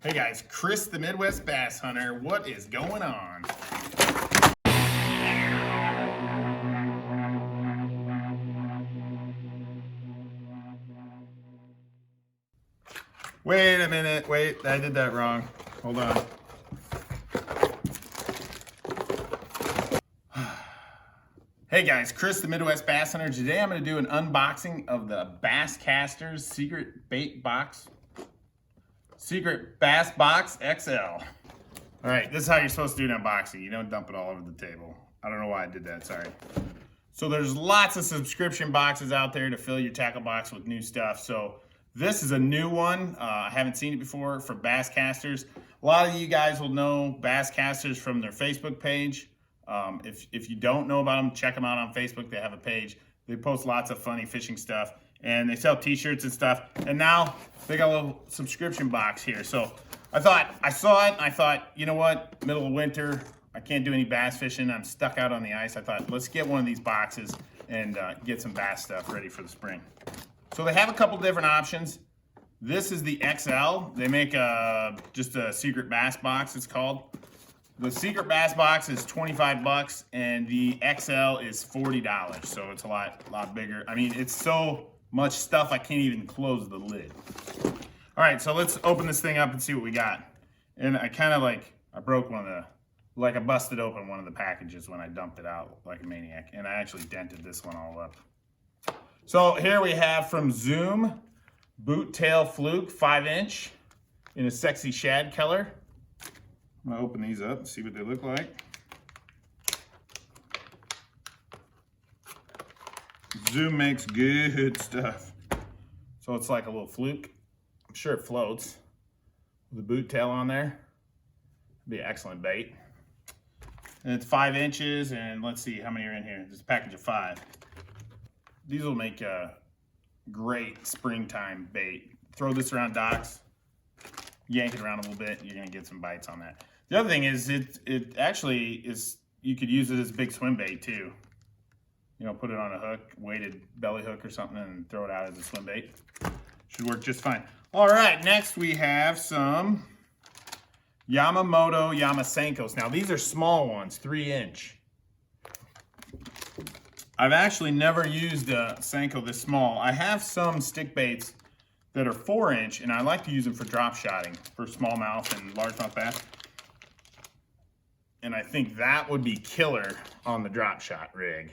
Hey guys, Chris the Midwest Bass Hunter. What is going on? Wait a minute, wait, I did that wrong. Hold on. Hey guys, Chris the Midwest Bass Hunter. Today I'm going to do an unboxing of the Basscasters Secret Bait Box. Secret Bass Box XL. All right, this is how you're supposed to do an unboxing. You don't dump it all over the table. I don't know why I did that, sorry. So there's lots of subscription boxes out there to fill your tackle box with new stuff. So this is a new one. I haven't seen it before for Basscasters. A lot of you guys will know Basscasters from their Facebook page. If you don't know about them, check them out on Facebook. They have a page. They post lots of funny fishing stuff. And they sell t-shirts and stuff. And now they got a little subscription box here. So I saw it, and I thought, you know what, middle of winter, I can't do any bass fishing. I'm stuck out on the ice. I thought, let's get one of these boxes and get some bass stuff ready for the spring. So they have a couple different options. This is the XL. They make just a secret bass box, it's called. The secret bass box is 25 bucks and the XL is $40. So it's a lot bigger. I mean, it's so much stuff I can't even close the lid. All right, so let's open this thing up and see what we got. And I kind of I broke one of the, I busted open one of the packages when I dumped it out like a maniac. And I actually dented this one all up. So here we have from Zoom, Boottail Fluke 5-inch in a sexy shad color. I'm gonna open these up and see what they look like. Zoom makes good stuff. So it's like a little Fluke. I'm sure it floats. With the Boottail on there. Be an excellent bait. And it's 5 inches, and let's see how many are in here. There's a package of 5. These will make a great springtime bait. Throw this around docks, yank it around a little bit, you're gonna get some bites on that. The other thing is it actually is, you could use it as a big swim bait too. You know, put it on a hook, weighted belly hook or something, and throw it out as a swim bait. Should work just fine. All right, next we have some Yamamoto Yamasenkos. Now these are small ones, 3-inch. I've actually never used a Senko this small. I have some stick baits that are 4-inch, and I like to use them for drop shotting for smallmouth and largemouth bass. And I think that would be killer on the drop shot rig.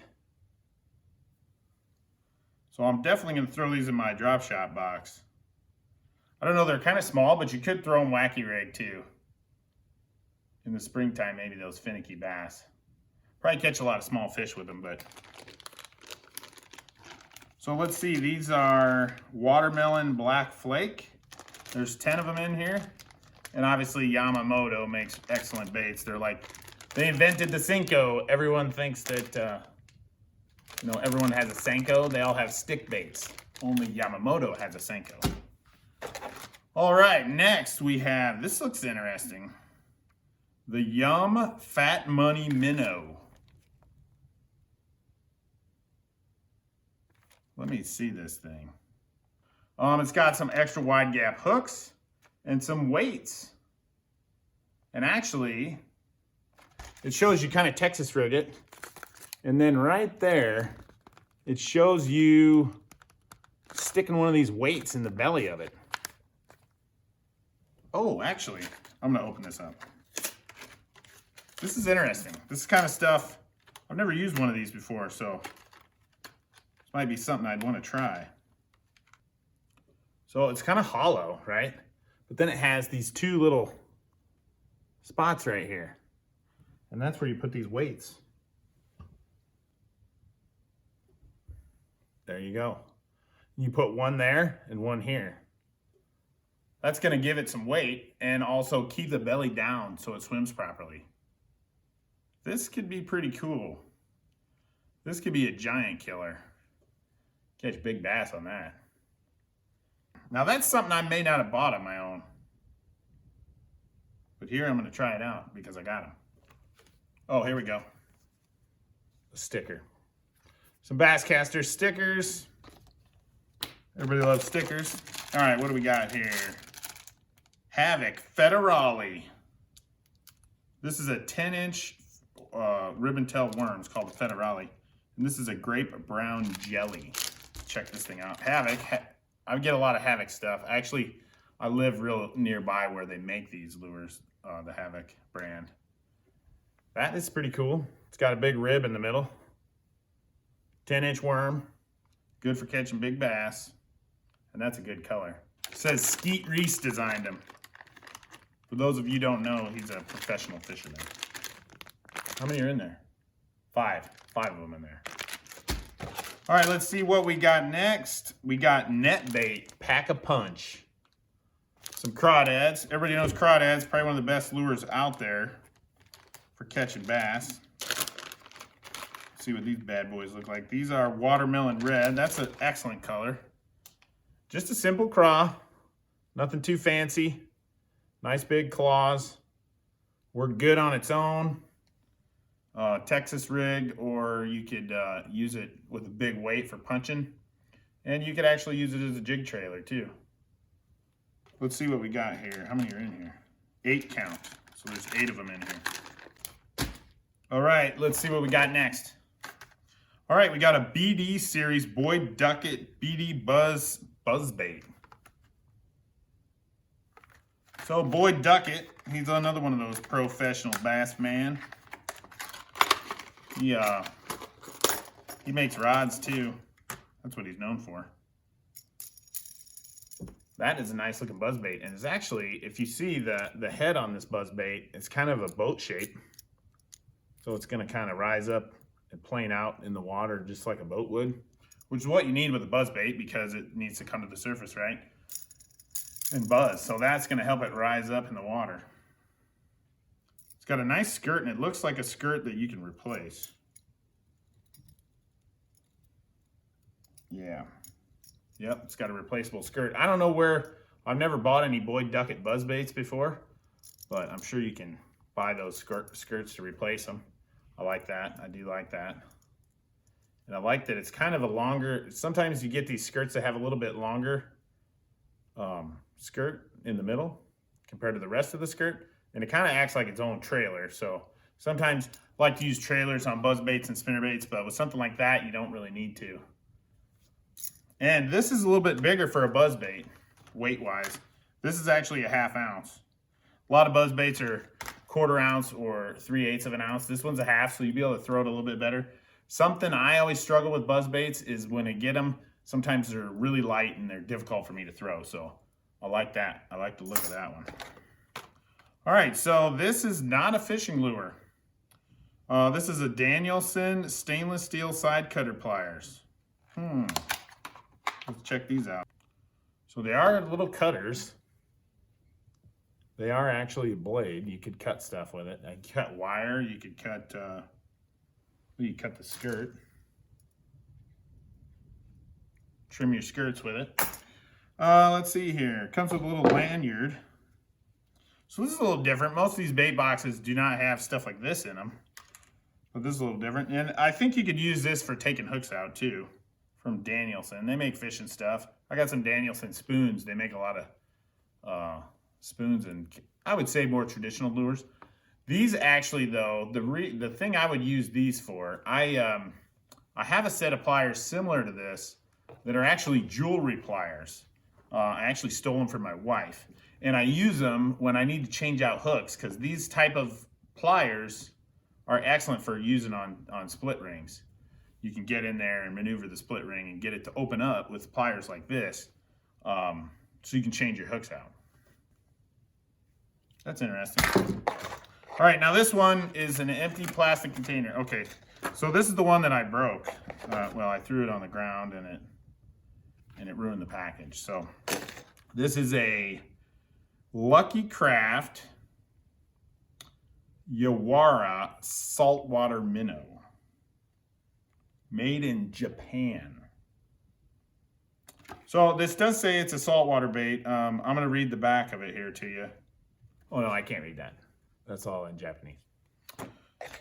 So I'm definitely gonna throw these in my drop shot box. I don't know, they're kind of small, but you could throw them wacky rig too. In the springtime, maybe those finicky bass. Probably catch a lot of small fish with them, but. So let's see, these are watermelon black flake. There's 10 of them in here. And obviously Yamamoto makes excellent baits. They invented the Senko. Everyone thinks that, everyone has a Senko. They all have stick baits. Only Yamamoto has a Senko. All right, next we have, this looks interesting. The Fat Minnow. Let me see this thing. It's got some extra wide gap hooks and some weights. And actually, it shows you kind of Texas rig it. And then right there, it shows you sticking one of these weights in the belly of it. Oh, actually, I'm gonna open this up. This is interesting. This is kind of stuff, I've never used one of these before, so this might be something I'd want to try. So it's kind of hollow, right? But then it has these 2 little spots right here. And that's where you put these weights. There you go. You put one there and one here. That's going to give it some weight and also keep the belly down so it swims properly. This could be pretty cool. This could be a giant killer. Catch big bass on that. Now that's something I may not have bought on my own. But here I'm going to try it out because I got them. Oh, here we go. A sticker. Some Basscasters stickers. Everybody loves stickers. All right, what do we got here? Havock Federale. This is a 10-inch ribbon tail worm. It's called the Federale. And this is a grape brown jelly. Check this thing out. Havoc. I get a lot of Havoc stuff. Actually, I live real nearby where they make these lures, the Havoc brand. That is pretty cool. It's got a big rib in the middle. 10-inch worm. Good for catching big bass. And that's a good color. It says Skeet Reese designed them. For those of you who don't know, he's a professional fisherman. How many are in there? 5. 5 of them in there. All right, let's see what we got next. We got net bait, pack a punch. Some crawdads. Everybody knows crawdads, probably one of the best lures out there for catching bass. Let's see what these bad boys look like. These are watermelon red. That's an excellent color. Just a simple craw, nothing too fancy. Nice big claws. Work good on its own. Texas rig, or you could use it with a big weight for punching. And you could actually use it as a jig trailer too. Let's see what we got here. How many are in here? 8 count. So there's 8 of them in here. All right, let's see what we got next. All right, we got a BD Series Boyd Duckett BD Buzzbait. So Boyd Duckett, he's another one of those professional bass man. He makes rods too. That's what he's known for. That is a nice looking buzzbait, and it's actually, if you see the head on this buzzbait, it's kind of a boat shape. So it's going to kind of rise up and plane out in the water just like a boat would, which is what you need with a buzzbait because it needs to come to the surface, right? And buzz. So that's going to help it rise up in the water. It's got a nice skirt, and it looks like a skirt that you can replace. Yeah. Yep, it's got a replaceable skirt. I don't know where, I've never bought any Boyd Duckett buzzbaits before, but I'm sure you can buy those skirts to replace them. I like that. I do like that. And I like that it's kind of a longer, sometimes you get these skirts that have a little bit longer skirt in the middle compared to the rest of the skirt, and it kind of acts like its own trailer. So sometimes I like to use trailers on buzzbaits and spinnerbaits, but with something like that, you don't really need to. And this is a little bit bigger for a buzzbait, weight-wise. This is actually a 1/2 ounce. A lot of buzzbaits are 1/4 ounce or 3/8 of an ounce. This one's a 1/2, so you'll be able to throw it a little bit better. Something I always struggle with buzzbaits is when I get them, sometimes they're really light and they're difficult for me to throw. So I like that. I like the look of that one. All right, so this is not a fishing lure. This is a Danielson stainless steel side cutter pliers. Let's check these out. So they are little cutters. They are actually a blade. You could cut stuff with it. You could cut wire. You could cut. You cut the skirt. Trim your skirts with it. Let's see here. It comes with a little lanyard. So this is a little different. Most of these bait boxes do not have stuff like this in them, but this is a little different. And I think you could use this for taking hooks out too. From Danielson. They make fishing stuff. I got some Danielson spoons. They make a lot of spoons and I would say more traditional lures. These actually though, the thing I would use these for, I have a set of pliers similar to this that are actually jewelry pliers. I actually stole them from my wife. And I use them when I need to change out hooks because these type of pliers are excellent for using on split rings. You can get in there and maneuver the split ring and get it to open up with pliers like this, so you can change your hooks out. That's interesting. All right, now this one is an empty plastic container. Okay, so this is the one that I broke. Well, I threw it on the ground and it ruined the package. So this is a Lucky Craft Yawara Saltwater Minnow. Made in Japan. So this does say it's a saltwater bait. I'm going to read the back of it here to you. Oh no, I can't read that. That's all in Japanese.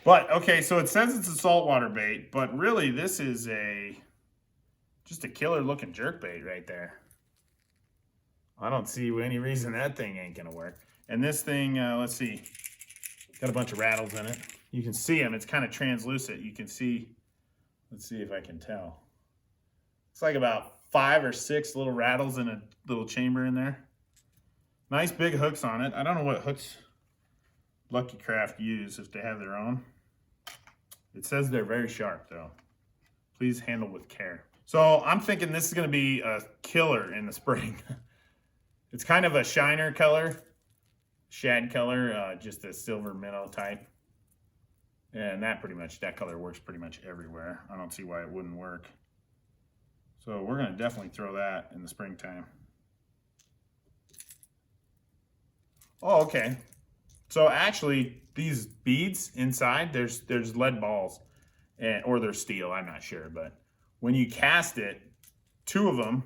But okay, so it says it's a saltwater bait, but really this is just a killer looking jerk bait right there. I don't see any reason that thing ain't gonna work. And this thing, let's see, got a bunch of rattles in it. You can see them, it's kind of translucent. You can see, let's see if I can tell. It's like about 5 or 6 little rattles in a little chamber in there. Nice big hooks on it. I don't know what hooks Lucky Craft use, if they have their own. It says they're very sharp though. Please handle with care. So I'm thinking this is gonna be a killer in the spring. It's kind of a shiner color, shad color, just a silver minnow type. And that color works pretty much everywhere. I don't see why it wouldn't work. So we're gonna definitely throw that in the springtime. Oh, okay. So actually, these beads inside, there's lead balls, or they're steel, I'm not sure. But when you cast it, 2 of them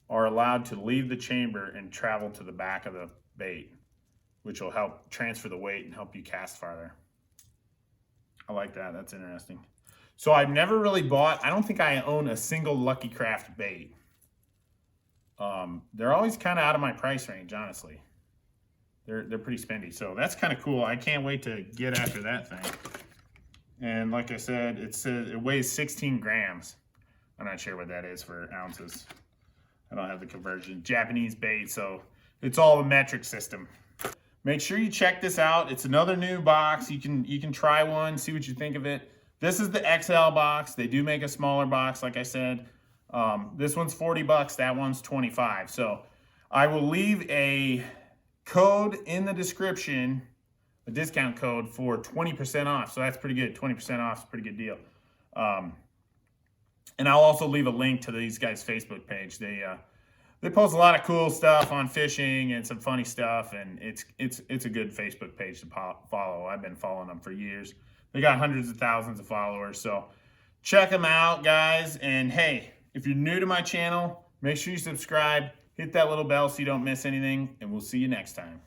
are allowed to leave the chamber and travel to the back of the bait, which will help transfer the weight and help you cast farther. I like that, that's interesting. So I've never really bought, I don't think I own a single Lucky Craft bait. They're always kind of out of my price range, honestly. They're pretty spendy, so that's kind of cool. I can't wait to get after that thing. And like I said, it says it weighs 16 grams. I'm not sure what that is for ounces. I don't have the conversion. Japanese bait, so it's all a metric system. Make sure you check this out. It's another new box. You can try one, see what you think of it. This is the XL box. They do make a smaller box, like I said. This one's 40 bucks, that one's 25. So I will leave a code in the description, a discount code for 20% off. So that's pretty good. 20% off is a pretty good deal. And I'll also leave a link to these guys' Facebook page. They post a lot of cool stuff on fishing and some funny stuff, and it's a good Facebook page to follow. I've been following them for years. They got hundreds of thousands of followers, so check them out, guys. And hey, if you're new to my channel, make sure you subscribe, hit that little bell so you don't miss anything, and we'll see you next time.